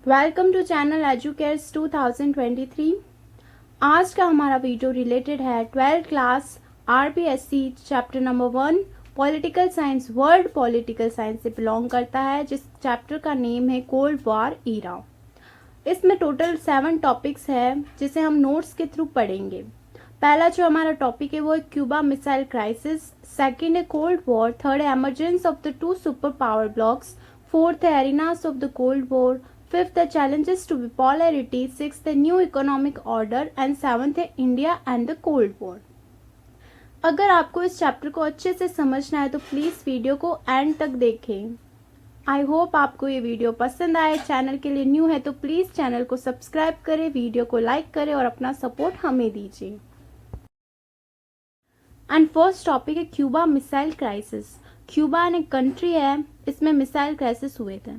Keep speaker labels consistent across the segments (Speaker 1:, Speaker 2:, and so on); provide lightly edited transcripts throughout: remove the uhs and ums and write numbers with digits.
Speaker 1: Welcome to channel एजुकेयर्स 2023। आज का हमारा वीडियो रिलेटेड है 12th class RPSC chapter number 1 political science. World political science से बिलोंग करता है, जिस चैप्टर का नेम है कोल्ड वॉर ईरा। इसमें टोटल 7 टॉपिक्स है जिसे हम नोट्स के थ्रू पढ़ेंगे। पहला जो हमारा टॉपिक है वो है क्यूबा मिसाइल क्राइसिस, सेकंड है कोल्ड वॉर, थर्ड है emergence of the 2 super power blocks, fourth है arenas of the cold war, fifth है चैलेंजेस टू बिपोलैरिटी, सिक्स्थ है new economic order and seventh है India and the cold war. अगर आपको इस chapter को अच्छे से समझना है तो प्लीज वीडियो को एंड तक देखें। आई होप आपको ये वीडियो पसंद आए। चैनल के लिए न्यू है तो प्लीज चैनल को सब्सक्राइब करें, वीडियो को लाइक करें और अपना सपोर्ट हमें दीजिए। एंड फर्स्ट टॉपिक है क्यूबा मिसाइल क्राइसिस। क्यूबा एक कंट्री है, इसमें मिसाइल क्राइसिस हुए थे।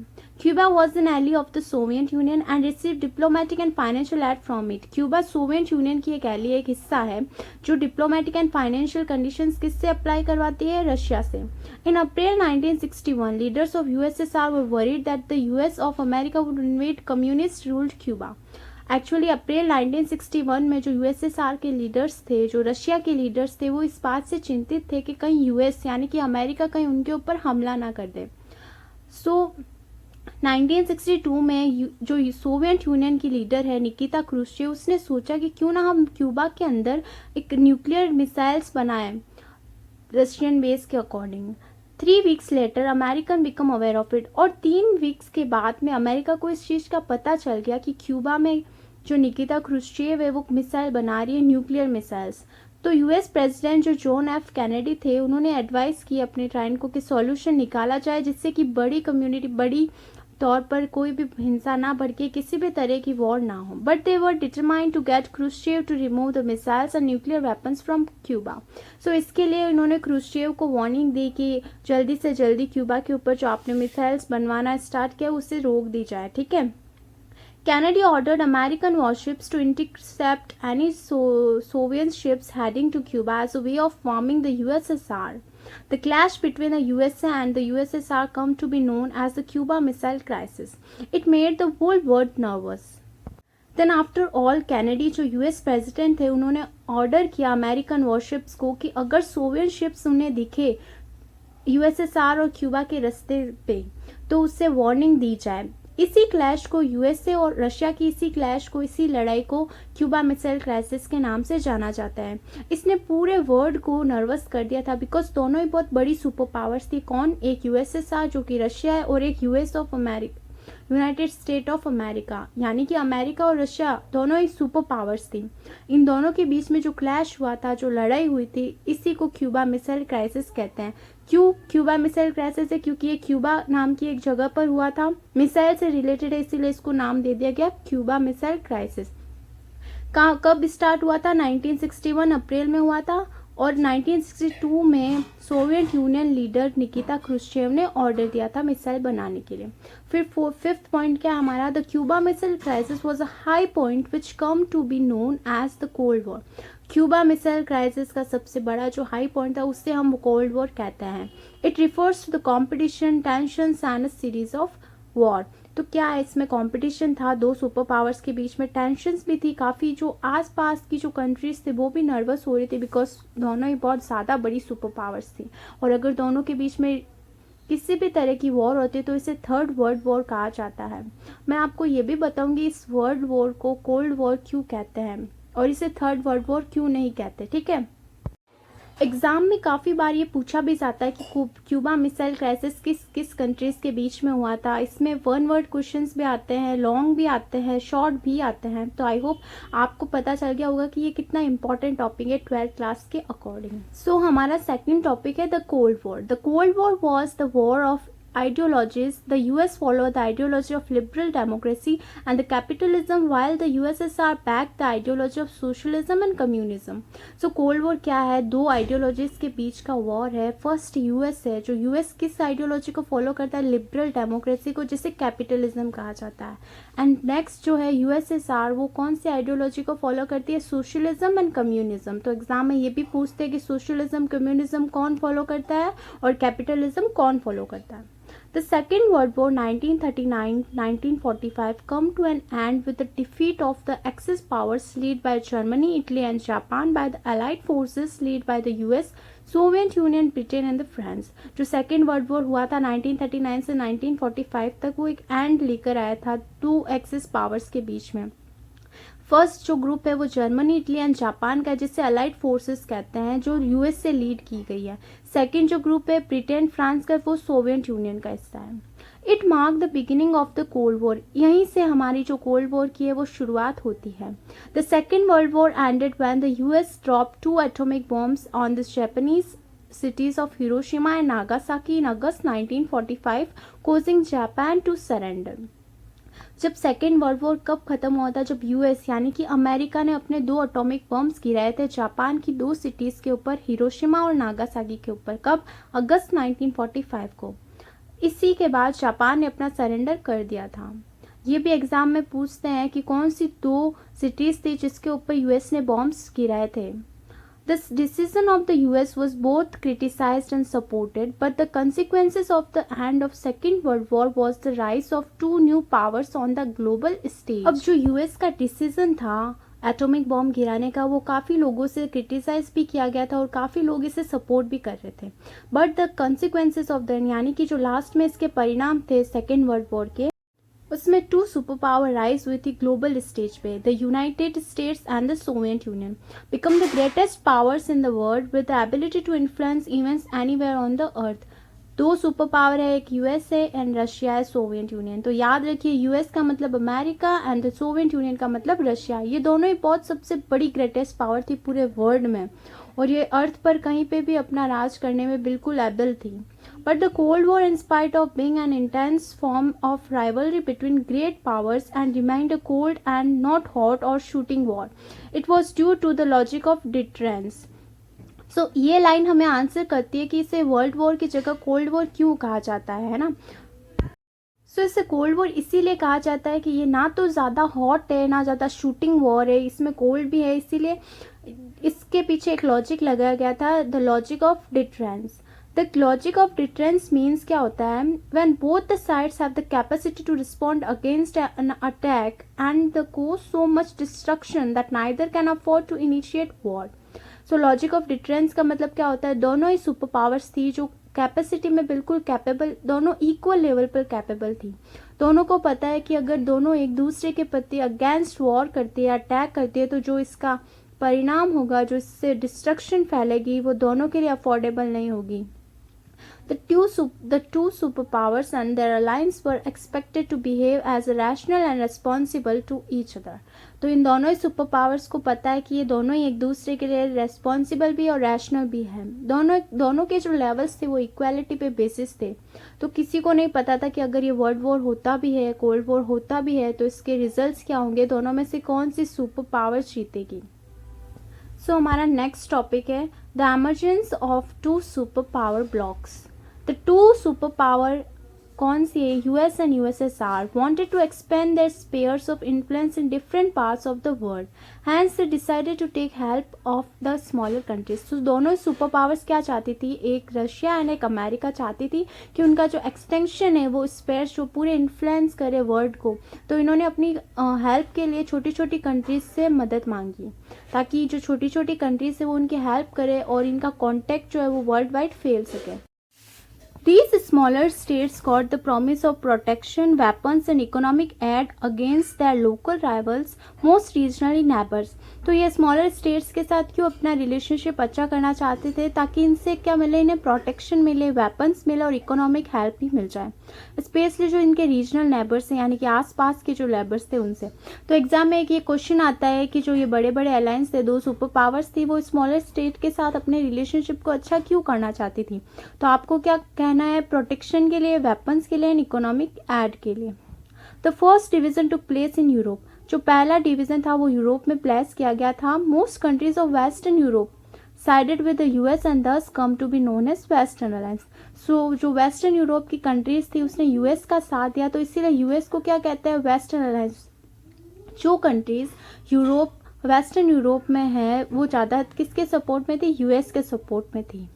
Speaker 1: Cuba was an ally of the Soviet Union and receive diplomatic and financial aid from it. Cuba Soviet Union की एक एली, एक हिस्सा है जो डिप्लोमेटिक एंड फाइनेंशियल कंडीशंस किससे अप्लाई करवाती है? रशिया से। इन April 1961 leaders of USSR were worried that the US of America would invade communist ruled Cuba. Actually April 1961 में जो यूएसएसआर के लीडर्स थे, जो रशिया के लीडर्स थे, वो इस बात से चिंतित थे कि कहीं यूएस यानी कि अमेरिका कहीं उनके ऊपर हमला ना कर दे। सो 1962 में जो सोवियत यूनियन की लीडर है निकिता क्रुश्चेव, उसने सोचा कि क्यों ना हम क्यूबा के अंदर एक न्यूक्लियर मिसाइल्स बनाएं रशियन बेस के according. 3 weeks later American become aware of it. और 3 वीक्स के बाद में अमेरिका को इस चीज़ का पता चल गया कि क्यूबा में जो निकिता क्रुश्चेव है वो मिसाइल बना रही है, न्यूक्लियर मिसाइल्स। तो यूएस प्रेसिडेंट जो जॉन एफ कैनेडी थे, उन्होंने एडवाइस की अपने ट्राइन को कि सॉल्यूशन निकाला जाए जिससे कि बड़ी कम्युनिटी, बड़ी तौर पर कोई भी हिंसा ना भड़के, किसी भी तरह की वॉर ना हो। But they were determined to get Khrushchev to remove the missiles and nuclear weapons from Cuba. So इसके लिए उन्होंने क्रुश्चेव को वार्निंग दी कि जल्दी से जल्दी क्यूबा के ऊपर जो आपने मिसाइल्स बनवाना स्टार्ट किया उसे रोक दी जाए, ठीक है। Kennedy ordered American warships to intercept any Soviet ships heading to Cuba as a way of warming the USSR. The clash between the USA and the USSR come to be known as the Cuba Missile Crisis. It made the whole world nervous. Then after all, Kennedy जो US president थे, उन्होंने order किया American warships को कि अगर Soviet ships उन्हें दिखे USSR और क्यूबा के रास्ते पे तो उससे वार्निंग दी जाए। इसी क्लैश को यूएसए और रशिया की इसी क्लैश को, इसी लड़ाई को क्यूबा मिसाइल क्राइसिस के नाम से जाना जाता है। इसने पूरे वर्ल्ड को नर्वस कर दिया था बिकॉज दोनों ही बहुत बड़ी सुपर पावर्स थी। कौन? एक यूएसएसआर जो कि रशिया है और एक US of America, United state of America, यानी कि अमेरिका और रशिया दोनों ही सुपर पावर्स थी। इन दोनों के बीच में जो क्लैश हुआ था, जो लड़ाई हुई थी, इसी को क्यूबा मिसाइल क्राइसिस कहते हैं। क्यों क्यूबा मिसाइल क्राइसिस है? क्योंकि ये क्यूबा नाम की एक जगह पर हुआ था, मिसाइल से रिलेटेड है, इसीलिए इसको नाम दे दिया गया क्यूबा मिसाइल क्राइसिस। कब स्टार्ट हुआ था? 1961 अप्रैल में हुआ था और 1962 में Soviet union leader Nikita Khrushchev ने ऑर्डर दिया था मिसाइल बनाने के लिए। फिर फिफ्थ पॉइंट क्या हमारा? The Cuba missile crisis was a high point which come to be known as the cold war. Cuba missile crisis का सबसे बड़ा जो हाई पॉइंट था उससे हम कोल्ड वॉर कहते हैं। It refers to the competition, tension and a series of war. तो क्या है, इसमें कंपटीशन था 2 सुपर पावर्स के बीच में, टेंशंस भी थी काफ़ी, जो आसपास की जो कंट्रीज थे वो भी नर्वस हो रही थी बिकॉज दोनों ही बहुत ज़्यादा बड़ी सुपर पावर्स थी। और अगर दोनों के बीच में किसी भी तरह की वॉर होती है तो इसे थर्ड वर्ल्ड वॉर कहा जाता है। मैं आपको ये भी बताऊंगी इस वर्ल्ड वॉर को कोल्ड वॉर क्यों कहते हैं और इसे थर्ड वर्ल्ड वॉर क्यों नहीं कहते, ठीक है। एग्जाम में काफ़ी बार ये पूछा भी जाता है कि क्यूबा मिसाइल क्राइसिस किस किस कंट्रीज के बीच में हुआ था। इसमें 1 वर्ड क्वेश्चंस भी आते हैं, लॉन्ग भी आते हैं, शॉर्ट भी आते हैं। तो आई होप आपको पता चल गया होगा कि ये कितना इंपॉर्टेंट टॉपिक है 12th क्लास के अकॉर्डिंग। सो हमारा सेकंड टॉपिक है the cold war. The cold war was the war of ideologies. The US followed the ideology of liberal democracy and the capitalism, while the USSR backed the ideology of socialism and communism. So Cold War क्या है? 2 ideologies के बीच का war है। First US है, जो US किस ideology को follow करता है? लिबरल डेमोक्रेसी को, जिसे कैपिटलिज्म कहा जाता है। एंड नेक्स्ट जो है यूएसएसआर, वो कौन सी आइडियोलॉजी को फॉलो करती है? Socialism and communism. तो एग्जाम में ये भी पूछते हैं कि सोशलिज्म, कम्युनिज्म कौन फॉलो करता है और कैपिटलिज्म कौन फॉलो करता है। The Second World War 1939-1945 come to an end with the defeat of the Axis powers led by Germany, Italy and Japan by the Allied forces led by the US, Soviet union, Britain and the France. जो second world war हुआ था 1939 से 1945 तक, वो एक and लेकर आया था टू एक्सिस पावर्स के बीच में। फर्स्ट जो ग्रुप है वो जर्मनी, इटली एंड जापान का है, जिसे अलाइड फोर्सेस कहते हैं, जो यूएस से लीड की गई है। सेकेंड जो ग्रुप है ब्रिटेन, फ्रांस का, वो सोवियत यूनियन का हिस्सा है। It mark the beginning of the cold war, यहीं से हमारी जो कोल्ड वॉर की है वो शुरुआत होती है। The second world war ended when the US dropped 2 atomic bombs on the Japanese cities of Hiroshima and Nagasaki in August 1945, causing Japan to surrender. जब सेकेंड वर्ल्ड वॉर कब खत्म हुआ था? जब यूएस यानी कि अमेरिका ने अपने 2 एटॉमिक बम्स गिराए थे जापान की 2 सिटीज़ के ऊपर, हिरोशिमा और नागासाकी के ऊपर। कब? अगस्त 1945 को। इसी के बाद जापान ने अपना सरेंडर कर दिया था। ये भी एग्जाम में पूछते हैं कि कौन सी 2 सिटीज़ थी जिसके ऊपर यूएस ने बॉम्ब्स गिराए थे। This decision of the US was both criticized and supported, but the consequences of the end of Second World War was the rise of 2 new powers on the global stage. अब जो US का decision था atomic bomb गिराने का, वो काफ़ी लोगों से क्रिटिसाइज भी किया गया था और काफ़ी लोग इसे सपोर्ट भी कर रहे थे। But the consequences of the, यानी कि जो लास्ट में इसके परिणाम थे सेकेंड वर्ल्ड वॉर के, उसमें 2 सुपर पावर राइज हुई थी ग्लोबल स्टेज पे। The United States and the Soviet Union become the greatest powers in the world with the ability to influence events anywhere on the earth. 2 super power है, एक US है and Russia है, Soviet Union. तो याद रखिए, US का मतलब America and the Soviet Union का मतलब रशिया। ये दोनों ही बहुत सबसे बड़ी ग्रेटेस्ट पावर थी पूरे वर्ल्ड में, और ये अर्थ पर कहीं पे भी अपना राज करने में बिल्कुल एबल थी। But the Cold War, in spite of being an intense form of rivalry between great powers, and remained a cold and not hot or shooting war. It was due to the logic of deterrence. So ये line हमें answer करती है कि इसे world war की जगह cold war क्यों कहा जाता है ना। सो इसे कोल्ड वॉर इसीलिए कहा जाता है कि ये ना तो ज़्यादा हॉट है ना ज़्यादा शूटिंग वॉर है, इसमें कोल्ड भी है, इसीलिए इसके पीछे एक लॉजिक लगाया गया था, the logic of deterrence. The logic of deterrence means क्या होता है? When both the sides have the capacity to respond against an attack and the cause so much destruction that neither can afford to initiate war. So logic of deterrence का मतलब क्या होता है? दोनों ही super powers थी जो capacity में बिल्कुल कैपेबल, दोनों इक्वल लेवल पर कैपेबल थी। दोनों को पता है कि अगर दोनों एक दूसरे के प्रति अगेंस्ट वॉर करती है, अटैक करती है, तो जो इसका परिणाम होगा, जो इससे डिस्ट्रक्शन फैलेगी, वो दोनों के लिए अफोर्डेबल नहीं होगी। The two superpowers and their alliance were expected to behave as rational and responsible to each other. तो इन दोनों ही सुपर पावर्स को पता है कि ये दोनों ही एक दूसरे के लिए रेस्पॉन्सिबल भी और रैशनल भी हैं। दोनों के जो लेवल्स थे वो इक्वालिटी पे बेसिस थे। तो किसी को नहीं पता था कि अगर ये वर्ल्ड वॉर होता भी है, कोल्ड वॉर होता भी है, तो इसके रिजल्ट्स क्या होंगे, दोनों में से कौन सी सुपर पावर जीतेगी। सो हमारा नेक्स्ट टॉपिक है the emergence of 2 super power blocks. The 2 superpower कौन सी है? US and USSR wanted to expand their spheres of influence in different parts of the world. Hence they decided to take help of the smaller countries. तो दोनों super powers क्या चाहती थी? एक Russia and एक America चाहती थी कि उनका जो एक्सटेंशन है वो स्पेयर्स जो पूरे इन्फ्लुएंस करे वर्ल्ड को। तो इन्होंने अपनी हेल्प के लिए छोटी छोटी कंट्रीज से मदद मांगी, ताकि जो छोटी छोटी कंट्रीज है वो उनकी हेल्प करे और इनका कॉन्टेक्ट जो है वो वर्ल्ड वाइड फैल सके। These smaller states got the promise of protection, weapons and economic aid against their local rivals, most regionally neighbors. तो ये स्मॉलर स्टेट्स के साथ क्यों अपना रिलेशनशिप अच्छा करना चाहते थे? ताकि इनसे क्या मिले? इन्हें प्रोटेक्शन मिले, वेपन्स मिले और इकोनॉमिक हेल्प भी मिल जाए, स्पेशली जो इनके रीजनल नेबर्स हैं, यानी कि आसपास के जो नेबर्स थे उनसे। तो एग्जाम में एक ये क्वेश्चन आता है कि जो ये बड़े बड़े अलायंस थे, 2 सुपर पावर्स थी, वो स्मॉलर स्टेट के साथ अपने रिलेशनशिप को अच्छा क्यों करना चाहती थी? तो आपको क्या कहना है? प्रोटेक्शन के लिए, वेपन्स के लिए एंड इकोनॉमिक एड के लिए। The first division took place in Europe. जो पहला डिवीजन था वो यूरोप में प्लेस किया गया था। Most countries of western Europe sided with the US and thus come to be known as western alliance. So जो वेस्टर्न यूरोप की कंट्रीज थी उसने यूएस का साथ दिया, तो इसीलिए यूएस को क्या कहते हैं? Western alliance. जो कंट्रीज वेस्टर्न यूरोप में है वो ज़्यादा किसके सपोर्ट में थी? यूएस के सपोर्ट में थी।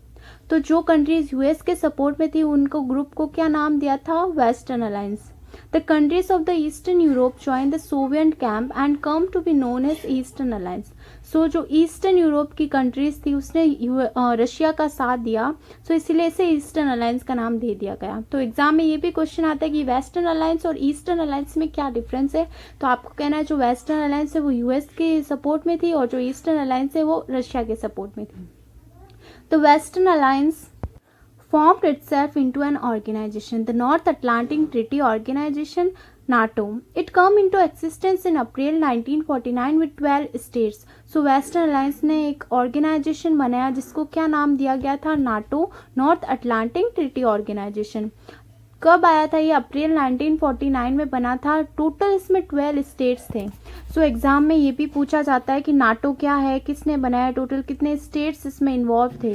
Speaker 1: तो जो कंट्रीज यूएस के सपोर्ट में थी उनको ग्रुप को क्या नाम दिया था, western alliance. The countries of the eastern Europe join the Soviet camp and come to be known as eastern alliance. So जो ईस्टर्न यूरोप की कंट्रीज थी उसने रशिया का साथ दिया, सो इसीलिए इसे ईस्टर्न अलायंस का नाम दे दिया गया. तो एग्जाम में ये भी क्वेश्चन आता है कि वेस्टर्न अलायंस और ईस्टर्न अलायंस में क्या डिफरेंस है. तो आपको कहना है जो वेस्टर्न अलायंस है वो यूएस के सपोर्ट में थी और जो ईस्टर्न अलायंस है वो रशिया के सपोर्ट में थी. The Western Alliance formed itself into an organization, the North Atlantic Treaty Organization, NATO. It came into existence in April 1949 with 12 states. So Western Alliance ने एक ऑर्गेनाइजेशन बनाया जिसको क्या नाम दिया गया था, NATO, North Atlantic Treaty Organization. कब आया था ये, अप्रैल 1949 में बना था. टोटल इसमें 12 स्टेट्स थे. सो एग्जाम में ये भी पूछा जाता है कि नाटो क्या है, किसने बनाया, टोटल कितने स्टेट्स इसमें इन्वॉल्व थे.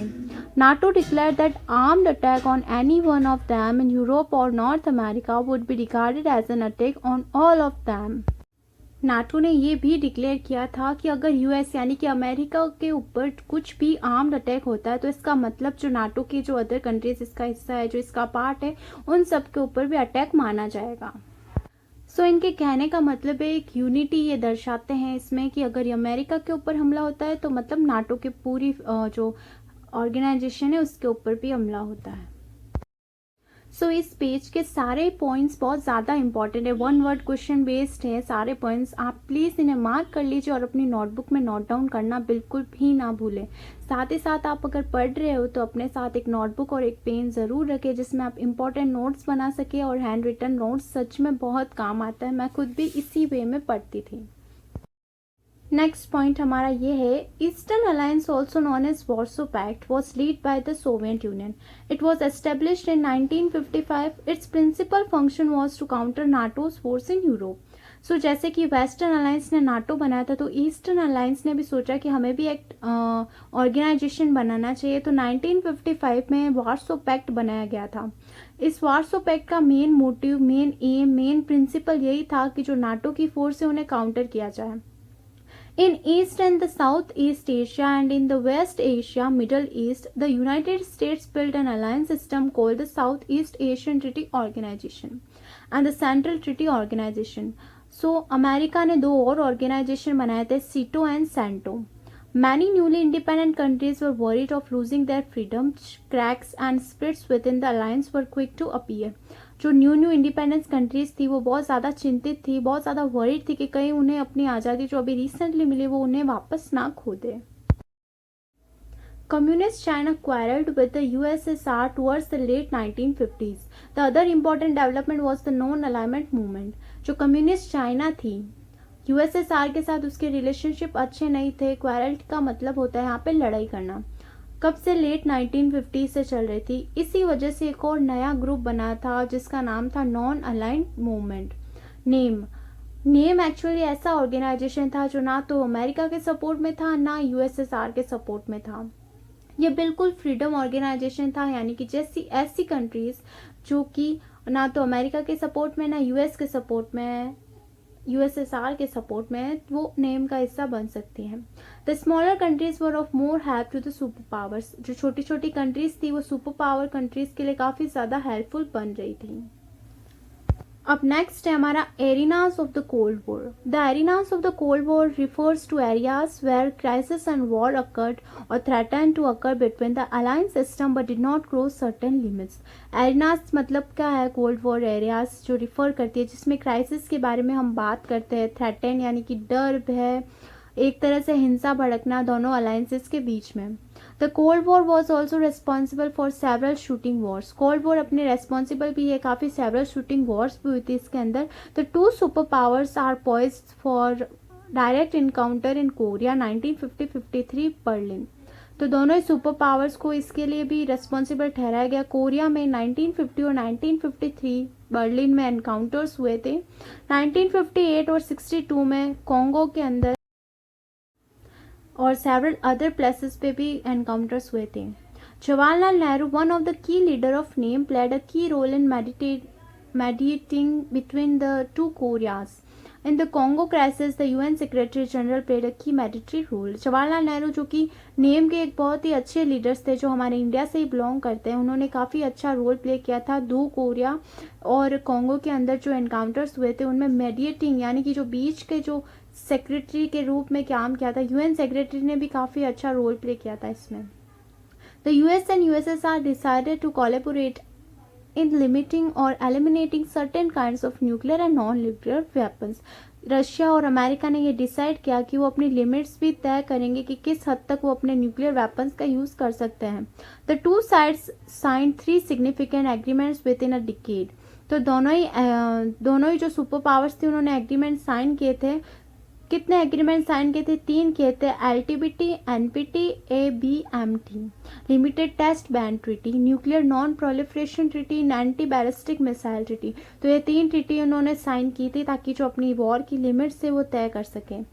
Speaker 1: NATO declare that armed attack on any one of them in Europe और North America would be regarded as an attack on all of them. NATO ने ये भी डिक्लेयर किया था कि अगर यूएस यानी कि अमेरिका के ऊपर कुछ भी आर्म्ड अटैक होता है तो इसका मतलब जो नाटो की जो अदर कंट्रीज इसका हिस्सा है, जो इसका पार्ट है, उन सब के ऊपर भी अटैक माना जाएगा. सो इनके कहने का मतलब है एक यूनिटी ये दर्शाते हैं इसमें कि अगर अमेरिका के ऊपर हमला होता है तो मतलब नाटो के पूरी जो ऑर्गेनाइजेशन है उसके ऊपर भी हमला होता है. सो इस पेज के सारे पॉइंट्स बहुत ज़्यादा इंपॉर्टेंट है, वन वर्ड क्वेश्चन बेस्ड है सारे पॉइंट्स. आप प्लीज़ इन्हें मार्क कर लीजिए और अपनी नोटबुक में नोट डाउन करना बिल्कुल भी ना भूलें. साथ ही साथ आप अगर पढ़ रहे हो तो अपने साथ एक नोटबुक और एक पेन ज़रूर रखें जिसमें आप इंपॉर्टेंट नोट्स बना सके. और हैंड रिटन नोट्स सच में बहुत काम आता है, मैं खुद भी इसी वे में पढ़ती थी. नेक्स्ट पॉइंट हमारा ये है, eastern alliance also known as Warsaw Pact was lead by the Soviet Union. It was established in 1955. Its principal function was to counter NATO's force in Europe. So जैसे कि वेस्टर्न अलायंस ने NATO बनाया था तो eastern alliance ने भी सोचा कि हमें भी एक ऑर्गेनाइजेशन बनाना चाहिए. तो 1955 में वार्सो पैक्ट बनाया गया था. इस वार्सो पैक्ट का main motive, main aim, main principle यही था कि जो नाटो की फोर्स है उन्हें काउंटर किया जाए. In East and the Southeast Asia and in the West Asia, Middle East, the United States built an alliance system called the Southeast Asian Treaty Organization and the Central Treaty Organization. So, America ने दो और organization बनाए थे, SEATO and CENTO. Many newly independent countries were worried of losing their freedom. Cracks and splits within the alliance were quick to appear. जो new independence countries थी वो बहुत ज़्यादा चिंतित थी, बहुत ज़्यादा वरीड थी कि कहीं उन्हें अपनी आज़ादी जो अभी रिसेंटली मिली वो उन्हें वापस ना खो दे. Communist China quarreled with the USSR towards the late 1950s. The other important development was the non-alignment movement. जो कम्युनिस्ट चाइना थी, यूएसएसआर के साथ उसके रिलेशनशिप अच्छे नहीं थे. क्वारल का मतलब होता है यहाँ पे लड़ाई करना. कब से, लेट 1950 से चल रही थी. इसी वजह से एक और नया ग्रुप बना था जिसका नाम था non aligned movement. Name actually ऐसा ऑर्गेनाइजेशन था जो ना तो अमेरिका के सपोर्ट में था ना यूएसएसआर के सपोर्ट में था. ये बिल्कुल फ्रीडम ऑर्गेनाइजेशन था, यानी कि जैसी ऐसी कंट्रीज जो कि ना तो अमेरिका के सपोर्ट में ना यूएस के सपोर्ट में, यूएसएसआर के सपोर्ट में, वो नेम का हिस्सा बन सकती हैं. The smaller countries were of more help to the super powers. जो छोटी छोटी कंट्रीज थी वो सुपर पावर कंट्रीज के लिए काफ़ी ज़्यादा हेल्पफुल बन रही थी. अब नेक्स्ट है हमारा arenas of the cold war. The arenas of the cold war refers to areas where crisis and war occurred or threaten to occur between the alliance system but did not cross certain limits. Arenas मतलब क्या है, cold war areas जो refer करती है जिसमें crisis के बारे में हम बात करते हैं. थ्रेटन यानी कि डर, भय, एक तरह से हिंसा भड़कना दोनों अलायंसेस के बीच में. The cold war was also responsible for several shooting Wars. Cold war अपने रेस्पॉन्सिबल भी है, काफ़ी सेवरल शूटिंग वॉर्स भी हुई थी इसके अंदर. The two super powers are poised for direct encounter in Korea 1950-53 Berlin. तो दोनों ही सुपर पावर्स को इसके लिए भी रेस्पॉन्सिबल ठहराया गया. कोरिया में 1950 और 1953 बर्लिन में एनकाउंटर्स हुए थे. 1958 और 62 में कॉन्गो के अंदर और सेवरल अदर प्लेसेस पे भी एनकाउंटर्स हुए थे. Jawaharlal Nehru, one of the key leader of NAM, played a key role in mediating between the two Koreas. In the Congo crisis the UN secretary general played a key mandatory role. Jawaharlal Nehru जो कि name के एक बहुत ही अच्छे leaders थे, जो हमारे India से ही बिलोंग करते हैं, उन्होंने काफ़ी अच्छा रोल प्ले किया था। दो कोरिया और कॉन्गो के अंदर जो एनकाउंटर्स हुए थे उनमें मेडिएटिंग यानी कि जो बीच के जो सेक्रेटरी के रूप में काम किया था, यूएन सेक्रेटरी ने भी काफ़ी अच्छा रोल प्ले किया था इसमें। The US and USSR decided to collaborate in limiting or eliminating certain kinds of nuclear and non-nuclear weapons। Russia और अमेरिका ने ये डिसाइड किया कि वो अपनी लिमिट्स भी तय करेंगे कि किस हद तक वो अपने न्यूक्लियर वेपन्स का यूज़ कर सकते हैं। The two sides signed 3 significant agreements with in a decade. तो दोनों ही जो सुपर पावर्स थी उन्होंने एग्रीमेंट साइन किए थे। कितने एग्रीमेंट साइन किए थे? 3 किए थे। LTBT, NPT, ABMT, limited test ban treaty, nuclear non proliferation treaty, anti ballistic missile treaty. तो ये 3 ट्रीटी उन्होंने साइन की थी ताकि जो अपनी वॉर की लिमिट से वो तय कर सकें।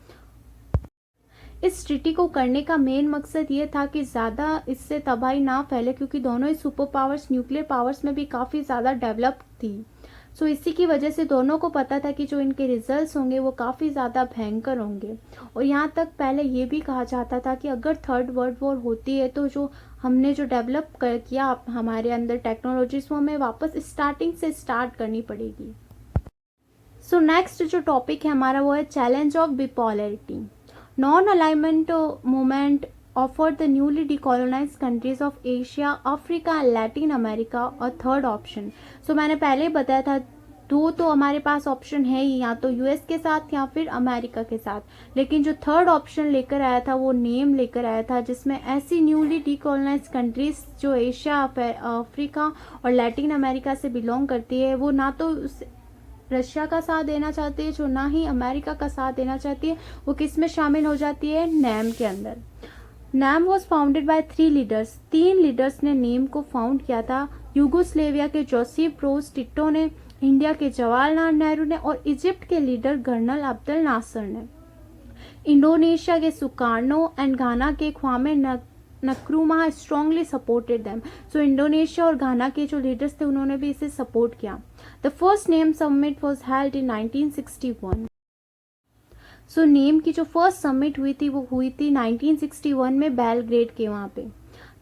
Speaker 1: इस ट्रीटी को करने का मेन मकसद ये था कि ज़्यादा इससे तबाही ना फैले, क्योंकि दोनों ही सुपर पावर्स न्यूक्लियर पावर्स में भी काफ़ी ज़्यादा डेवलप थी। सो इसी की वजह से दोनों को पता था कि जो इनके रिजल्ट्स होंगे वो काफ़ी ज़्यादा भयंकर होंगे। और यहाँ तक पहले ये भी कहा जाता था कि अगर थर्ड वर्ल्ड वॉर होती है तो जो हमने जो डेवलप किया हमारे अंदर टेक्नोलॉजीज वो हमें वापस स्टार्टिंग से स्टार्ट करनी पड़ेगी। सो नेक्स्ट जो टॉपिक है हमारा वो है challenge of bipolarity. Non alignment movement offered the newly decolonized countries of Asia, Africa and Latin America a third option। So मैंने पहले बताया था दो तो हमारे पास ऑप्शन है ही, या तो यूएस के साथ या फिर अमेरिका के साथ, लेकिन जो थर्ड ऑप्शन लेकर आया था वो नेम लेकर आया था जिसमें ऐसी न्यूली डिकोलोनाइज्ड कंट्रीज जो एशिया, अफ्रीका और लैटिन अमेरिका से बिलोंग करती है वो ना तो रशिया का साथ देना चाहती है, जो ना ही अमेरिका का साथ देना चाहती है, वो किस में शामिल हो जाती है? नैम के अंदर। NAM was founded by 3 leaders. 3 leaders ने नेम को फाउंड किया था। यूगोस्लेविया के जोसेफ ब्रोज टिटो ने, इंडिया के जवाहरलाल नेहरू ने और इजिप्ट के लीडर कर्नल अब्दुल नासर ने। इंडोनेशिया के सुकार्नो एंड घाना के ख्वामे नक्रुमा स्ट्रांगली सपोर्टेड देम। सो इंडोनेशिया और घाना के जो लीडर्स थे उन्होंने भी इसे सपोर्ट किया। The first name summit was held in 1961। So name की जो फर्स्ट समिट हुई थी वो हुई थी 1961 में बेलग्रेड के वहाँ पे।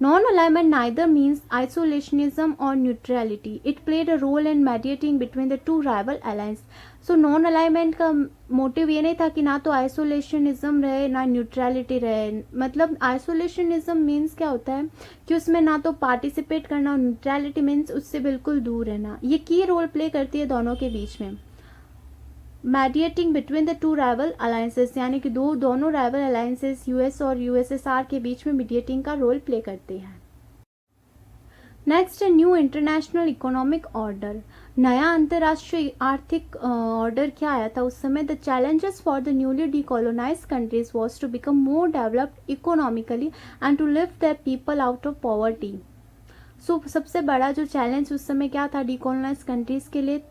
Speaker 1: Non alignment neither means isolationism और neutrality. It played a role in mediating between the two rival alliance. So non alignment का मोटिव ये नहीं था कि ना तो आइसोलेशनिज्म रहे ना न्यूट्रलिटी रहे। मतलब आइसोलेशनिज्म मीन्स क्या होता है कि उसमें ना तो पार्टिसिपेट करना, और न्यूट्रलिटी मीन्स उससे बिल्कुल दूर रहना। ये की रोल प्ले करती है दोनों के बीच में। Mediating between the two rival alliances यानी कि दोनों राइवल अलायंसेस यूएस और यूएसएसआर के बीच में मीडिएटिंग का रोल प्ले करते हैं। Next, new international economic order. नया अंतर्राष्ट्रीय आर्थिक ऑर्डर क्या आया था उस समय? The challenges for the newly decolonised countries was to become more developed economically and to lift their people out of poverty. So सबसे बड़ा जो चैलेंज उस समय क्या था डिकोलोनाइज्ड कंट्रीज के लिए?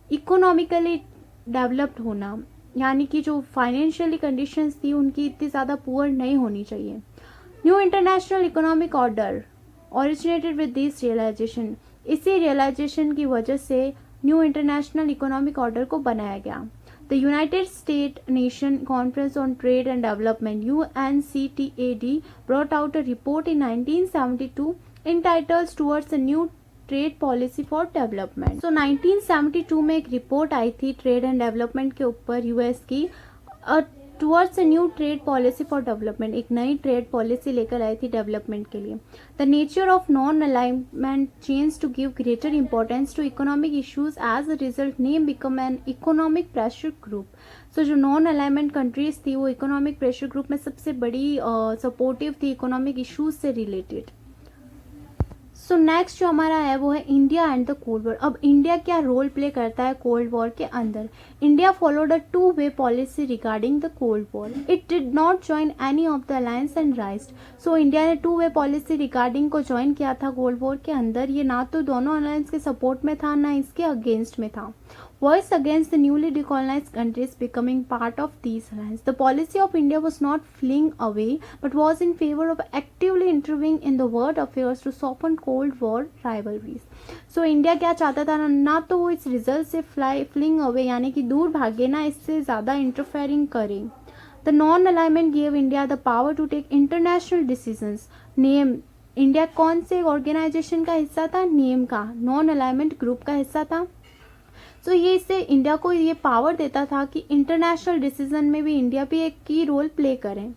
Speaker 1: इकोनॉमिकली डेवलप्ड होना, यानी कि जो फाइनेंशियली कंडीशंस थी उनकी इतनी ज़्यादा पुअर नहीं होनी चाहिए। New international economic order originated with this realisation. इसी रियलाइजेशन की वजह से न्यू इंटरनेशनल इकोनॉमिक ऑर्डर को बनाया गया। The United state nation conference on trade and development UNCTAD brought out a report in 1972 entitled Towards a New trade policy for development. So 1972 में एक report आई थी ट्रेड एंड डेवलपमेंट के ऊपर US की, towards a new trade policy for development. एक नई trade policy लेकर आई थी डेवलपमेंट के लिए। The nature of non alignment change to give greater importance to economic issues as a result NAM become an economic pressure group. So जो non alignment countries थी वो economic pressure group में सबसे बड़ी सपोर्टिव थी economic issues से related. So next जो हमारा है वो है India and the cold war. अब इंडिया क्या रोल प्ले करता है कोल्ड वॉर के अंदर? India followed a two way policy regarding the cold war. It did not join any of the alliance and राइज्ड। So India ने 2-वे पॉलिसी रिगार्डिंग को join किया था कोल्ड वॉर के अंदर। ये ना तो दोनों अलायंस के सपोर्ट में था ना इसके अगेंस्ट में था। voice against the newly decolonized countries becoming part of these alliances. The policy of India was not fleeing away, but was in favor of actively intervening in the world affairs to soften Cold War rivalries. So India क्या चाहता था ना तो वो इस result से fling away यानी कि दूर भागे, ना इससे ज़्यादा इंटरफेयरिंग करे. The non-alignment gave India the power to take international decisions. Name India कौन से ऑर्गेनाइजेशन का हिस्सा था? नेम का नॉन अलाइनमेंट ग्रुप का हिस्सा था. सो ये इससे इंडिया को ये पावर देता था कि इंटरनेशनल डिसीजन में भी इंडिया भी एक की रोल प्ले करें.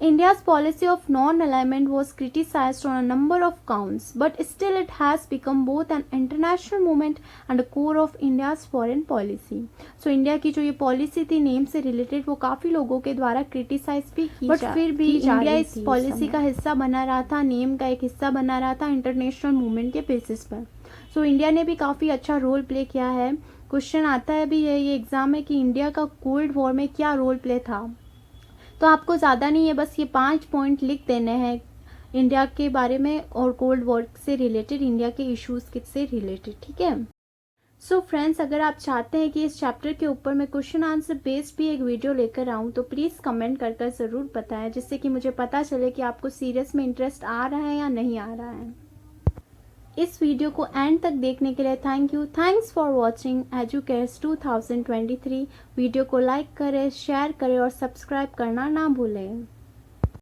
Speaker 1: India's policy of non-alignment was criticized on a number of counts, but still it has become both an international movement and a core of India's foreign policy. So India की जो ये policy थी name से related वो काफ़ी लोगों के द्वारा क्रिटिसाइज भी की बट फिर भी इंडिया इस पॉलिसी का हिस्सा बना रहा था, नेम का एक हिस्सा बना रहा था इंटरनेशनल मूवमेंट के बेसिस पर. सो इंडिया ने भी काफ़ी अच्छा रोल प्ले किया है. क्वेश्चन आता है भी ये एग्जाम में कि इंडिया का कोल्ड वॉर में क्या रोल प्ले था. तो आपको ज़्यादा नहीं है, बस ये 5 पॉइंट लिख देने हैं इंडिया के बारे में और कोल्ड वॉर से रिलेटेड, इंडिया के इश्यूज़ से रिलेटेड. ठीक है. सो फ्रेंड्स, अगर आप चाहते हैं कि इस चैप्टर के ऊपर मैं क्वेश्चन आंसर बेस्ड भी एक वीडियो लेकर आऊँ तो प्लीज़ कमेंट कर ज़रूर बताएं, जिससे कि मुझे पता चले कि आपको सीरियस में इंटरेस्ट आ रहा है या नहीं आ रहा है. इस वीडियो को एंड तक देखने के लिए thank you. Thanks for watching educates 2023. Video को लाइक करें, शेयर करें और सब्सक्राइब करना ना भूलें.